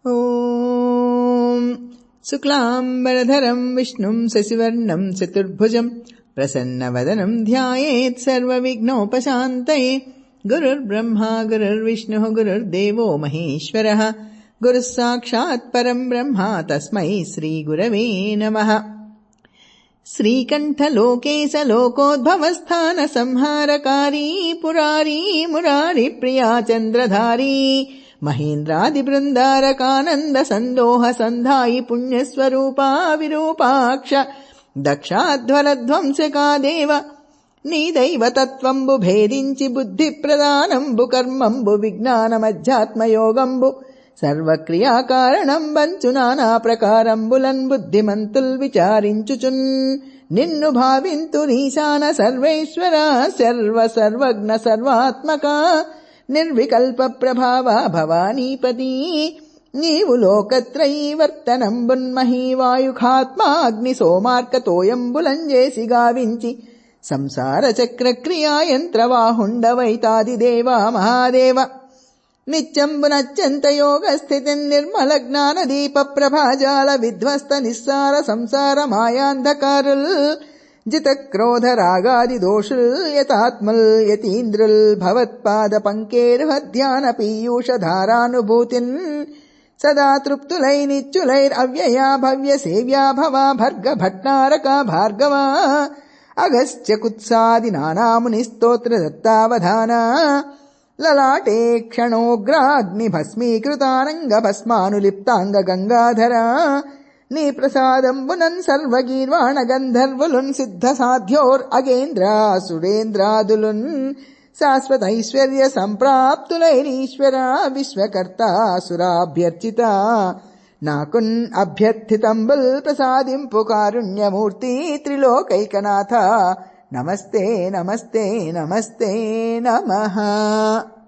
ఓం శుక్లాంబరధరం విష్ణుం శశివర్ణం చతుర్భుజం ప్రసన్నవదనం ధ్యాయేత్ సర్వవిఘ్నోపశాంతయే. గురుర్బ్రహ్మా గురుర్విష్ణుః గురుర్దేవో మహేశ్వరः గురుః సాక్షాత్ పరం బ్రహ్మ తస్మై శ్రీగురవే నమః. శ్రీకంఠలోకేశ లోకోద్భవస్థాన సంహారకారీ పురారీ మురారి ప్రియా చంద్రధారీ మహేంద్రాది బృందారకానంద సందోహ సంధాయి పుణ్యస్వరూపా విరూపాక్ష దక్షాధ్వరధ్వంసకా దేవ. నీ దైవతత్వంబు భేదించి బుద్ధి ప్రదానంబు కర్మంబు విజ్ఞానమధ్యాత్మయోగంబు సర్వక్రియాకారణం బంచు నానా ప్రకారంబులన్ బుద్ధిమంతుల్ విచారించుచున్ నిన్ను భావింతు నీశాన సర్వేశ్వర సర్వజ్ఞ సర్వాత్మక నిర్వికల్ప ప్రభావ భవానీపతి. నీవు లోకత్రయీవర్తనంబున్మహీ వాయుఖాత్మా అగ్ని సోమార్కతోయంబులంజేసి గావించి సంసార చక్రక్రియాయంత్రవాహుండవైతాదిదేవా మహాదేవ. నిత్యంబునత్యంత యోగ స్థితి నిర్మల జ్ఞాన దీప ప్రభాజాల విధ్వస్త నిస్సార సంసార మాయాంధకారుల్ జిత క్రోధ రాగాది దోషుల్ యతాత్మల్ యతీంద్రుల్ భవత్పాద పంకేర్హధ్యాన పీయూష ధారానుభూతిన్ సదా తృప్తులై నిత్యులైర్ అవ్యయా భవ్య సేవ్యా భవా భర్గ భట్నారక భార్గవా అగస్త్య కుత్సాది నానాముని స్తోత్ర దత్తావధాన లలాటే క్షణోగ్రాగ్ని భస్మీకృతానంగ భస్మానులిప్తాంగ గంగాధర. నీ ప్రసాదంబునన్ సర్వగీర్వాణ గంధర్వులున్ సిద్ధ సాధ్యోర్ అగేంద్ర సురేంద్రాదులున్ శాశ్వత ఐశ్వర్య సంప్రాప్తులైరీశ్వర విశ్వకర్త సురాభ్యర్చిత. నాకున్ అభ్యర్థితంబుల్ ప్రసాదింపు కారుణ్యమూర్తి త్రిలోకైకనాథ. నమస్తే నమస్తే నమస్తే నమః.